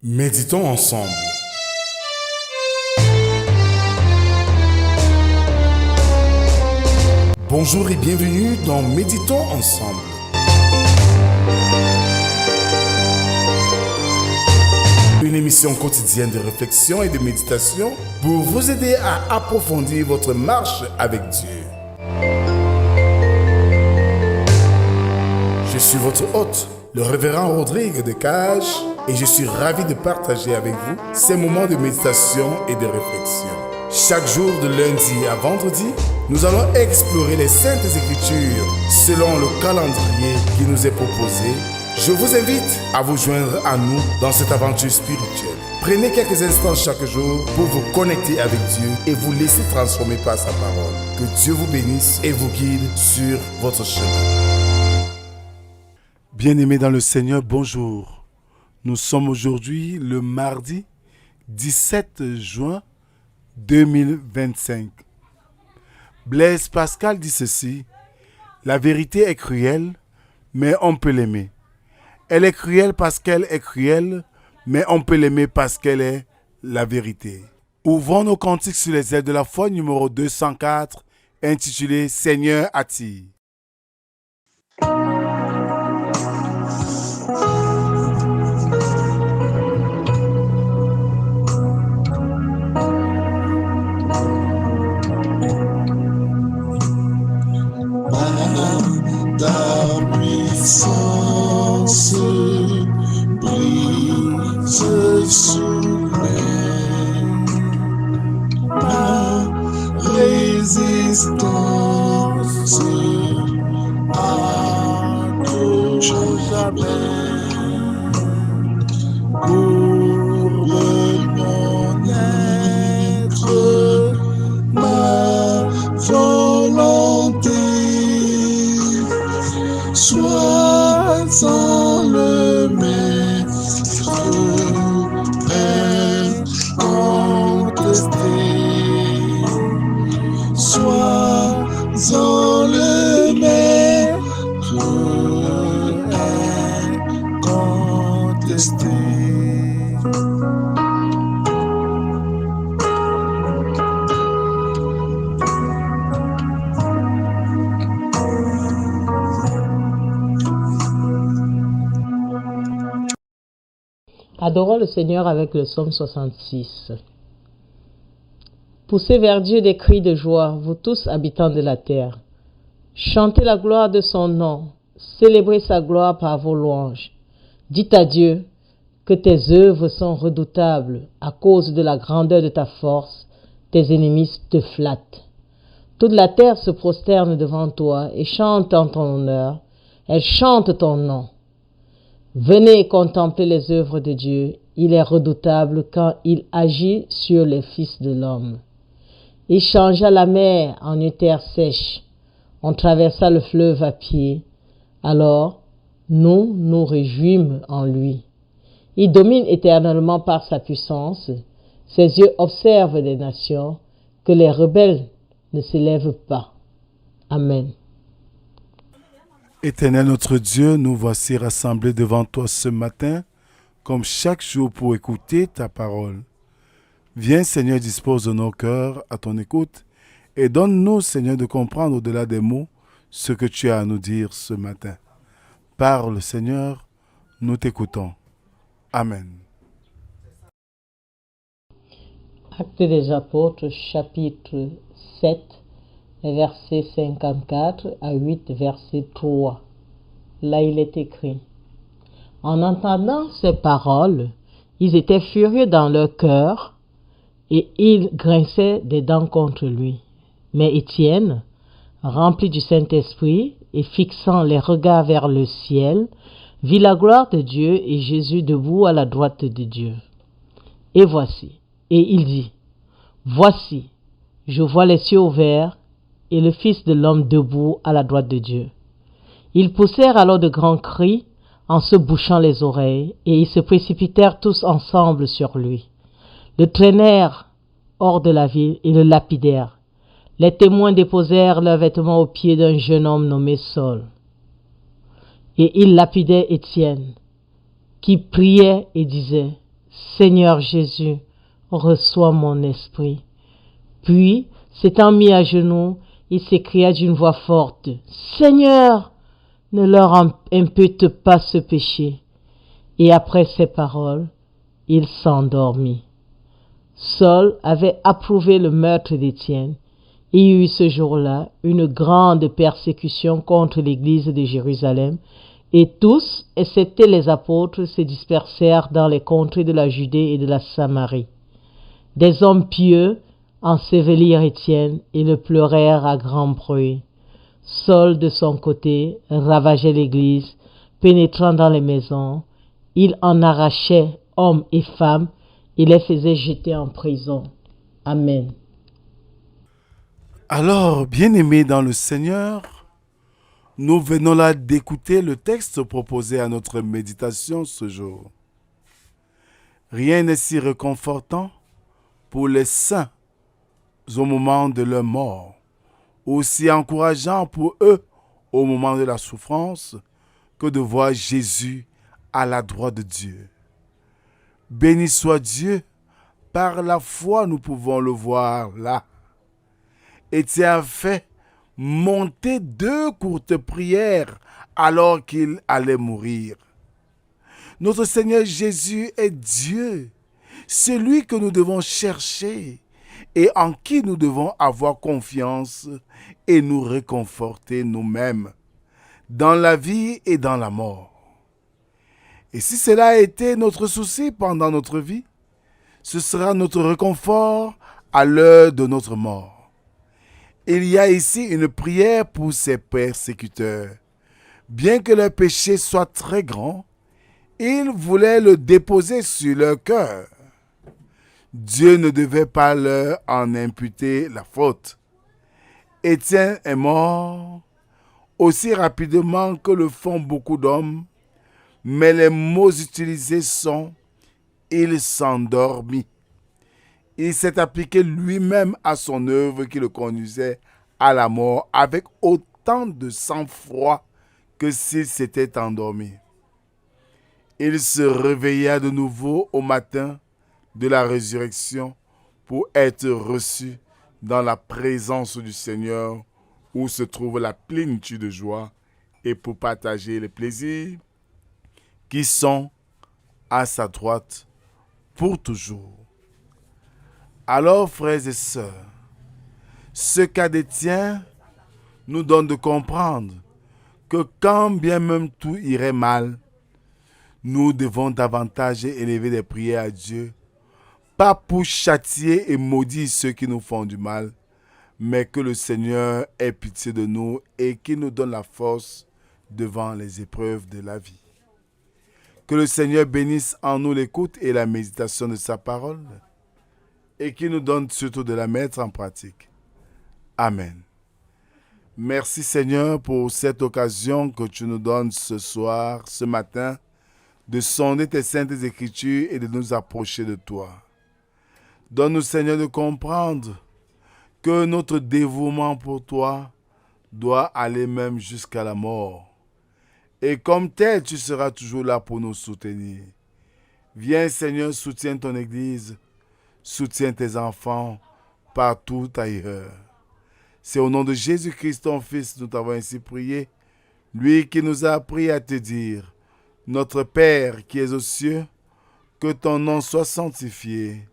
Méditons ensemble. Bonjour et bienvenue dans Méditons ensemble. Une émission quotidienne de réflexion et de méditation pour vous aider à approfondir votre marche avec Dieu. Je suis votre hôte, le révérend Rodrigue de Cage, et je suis ravi de partager avec vous ces moments de méditation et de réflexion. Chaque jour de lundi à vendredi, nous allons explorer les Saintes Écritures selon le calendrier qui nous est proposé. Je vous invite à vous joindre à nous dans cette aventure spirituelle. Prenez quelques instants chaque jour pour vous connecter avec Dieu et vous laisser transformer par sa parole. Que Dieu vous bénisse et vous guide sur votre chemin. Bien-aimés dans le Seigneur, bonjour. Nous sommes aujourd'hui le mardi 17 juin 2025. Blaise Pascal dit ceci: la vérité est cruelle, mais on peut l'aimer. Elle est cruelle parce qu'elle est cruelle, mais on peut l'aimer parce qu'elle est la vérité. Ouvrons nos cantiques sur les ailes de la foi, numéro 204, intitulé Seigneur attire. Ta puissance brise soudain, ma résistance à tout jamais. Pour mon être, ma volonté soit sans le maître incontesté, soit sans le maître incontesté. Adorons le Seigneur avec le psaume 66. Poussez vers Dieu des cris de joie, vous tous habitants de la terre. Chantez la gloire de son nom, célébrez sa gloire par vos louanges. Dites à Dieu que tes œuvres sont redoutables à cause de la grandeur de ta force, tes ennemis te flattent. Toute la terre se prosterne devant toi et chante en ton honneur, elle chante ton nom. Venez contempler les œuvres de Dieu, il est redoutable quand il agit sur les fils de l'homme. Il changea la mer en une terre sèche, on traversa le fleuve à pied, alors nous nous réjouîmes en lui. Il domine éternellement par sa puissance, ses yeux observent des nations, que les rebelles ne s'élèvent pas. Amen. Éternel notre Dieu, nous voici rassemblés devant toi ce matin, comme chaque jour pour écouter ta parole. Viens Seigneur, dispose de nos cœurs à ton écoute et donne-nous Seigneur de comprendre au-delà des mots ce que tu as à nous dire ce matin. Parle Seigneur, nous t'écoutons. Amen. Actes des Apôtres, chapitre 7, verset 54 à 8, verset 3. Là, il est écrit: en entendant ces paroles, ils étaient furieux dans leur cœur et ils grinçaient des dents contre lui. Mais Étienne, rempli du Saint-Esprit et fixant les regards vers le ciel, vit la gloire de Dieu et Jésus debout à la droite de Dieu. Et voici, et il dit: voici, je vois les cieux ouverts et le Fils de l'homme debout à la droite de Dieu. Ils poussèrent alors de grands cris en se bouchant les oreilles, et ils se précipitèrent tous ensemble sur lui. Le traînèrent hors de la ville et le lapidèrent. Les témoins déposèrent leurs vêtements aux pieds d'un jeune homme nommé Saul. Et ils lapidaient Étienne, qui priait et disait: Seigneur Jésus, reçois mon esprit. Puis, s'étant mis à genoux, il s'écria d'une voix forte, Seigneur, ne leur impute pas ce péché. Et après ces paroles, il s'endormit. Saul avait approuvé le meurtre d'Étienne. Il y eut ce jour-là une grande persécution contre l'église de Jérusalem, et tous, excepté les apôtres, se dispersèrent dans les contrées de la Judée et de la Samarie. Des hommes pieux ensevelirent Étienne et le pleurèrent à grand bruit. Saul, de son côté, ravageait l'église, pénétrant dans les maisons. Il en arrachait hommes et femmes et les faisait jeter en prison. Amen. Alors, bien-aimés dans le Seigneur, nous venons là d'écouter le texte proposé à notre méditation ce jour. Rien n'est si réconfortant pour les saints au moment de leur mort, aussi encourageant pour eux au moment de la souffrance que de voir Jésus à la droite de Dieu. Béni soit Dieu, par la foi nous pouvons le voir là. Étienne a fait monter 2 courtes prières alors qu'il allait mourir. Notre Seigneur Jésus est Dieu, celui que nous devons chercher et en qui nous devons avoir confiance et nous réconforter nous-mêmes, dans la vie et dans la mort. Et si cela a été notre souci pendant notre vie, ce sera notre réconfort à l'heure de notre mort. Il y a ici une prière pour ces persécuteurs. Bien que leur péché soit très grand, ils voulaient le déposer sur leur cœur. Dieu ne devait pas leur en imputer la faute. Étienne est mort aussi rapidement que le font beaucoup d'hommes, mais les mots utilisés sont « il s'endormit ». Il s'est appliqué lui-même à son œuvre qui le conduisait à la mort avec autant de sang-froid que s'il s'était endormi. Il se réveilla de nouveau au matin de la résurrection pour être reçu dans la présence du Seigneur où se trouve la plénitude de joie et pour partager les plaisirs qui sont à sa droite pour toujours. Alors, frères et sœurs, ce cas d'Étienne nous donne de comprendre que quand bien même tout irait mal, nous devons davantage élever des prières à Dieu, pas pour châtier et maudire ceux qui nous font du mal, mais que le Seigneur ait pitié de nous et qu'il nous donne la force devant les épreuves de la vie. Que le Seigneur bénisse en nous l'écoute et la méditation de sa parole, et qu'il nous donne surtout de la mettre en pratique. Amen. Merci Seigneur pour cette occasion que tu nous donnes ce soir, ce matin, de sonder tes saintes écritures et de nous approcher de toi. Donne-nous Seigneur de comprendre que notre dévouement pour toi doit aller même jusqu'à la mort. Et comme tel, tu seras toujours là pour nous soutenir. Viens Seigneur, soutiens ton Église, soutiens tes enfants partout ailleurs. C'est au nom de Jésus-Christ, ton Fils, nous t'avons ainsi prié, lui qui nous a appris à te dire, notre Père qui es aux cieux, que ton nom soit sanctifié,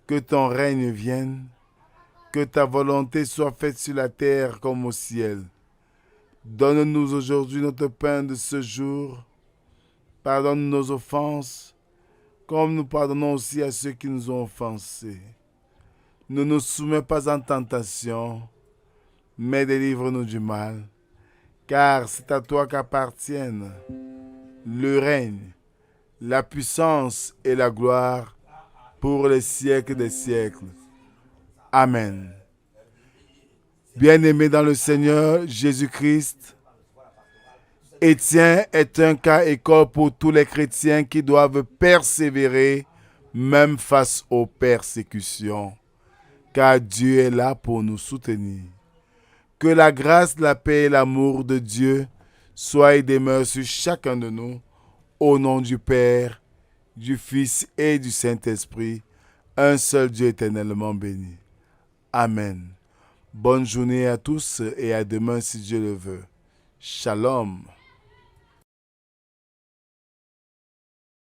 que ton règne vienne, que ta volonté soit faite sur la terre comme au ciel. Donne-nous aujourd'hui notre pain de ce jour. Pardonne nos offenses, comme nous pardonnons aussi à ceux qui nous ont offensés. Ne nous soumets pas en tentation, mais délivre-nous du mal, car c'est à toi qu'appartiennent le règne, la puissance et la gloire pour les siècles des siècles. Amen. Bien-aimés dans le Seigneur Jésus-Christ, Étienne est un cas école pour tous les chrétiens qui doivent persévérer même face aux persécutions, car Dieu est là pour nous soutenir. Que la grâce, la paix et l'amour de Dieu soient et demeurent sur chacun de nous, au nom du Père du Fils et du Saint-Esprit, un seul Dieu éternellement béni. Amen. Bonne journée à tous et à demain si Dieu le veut. Shalom.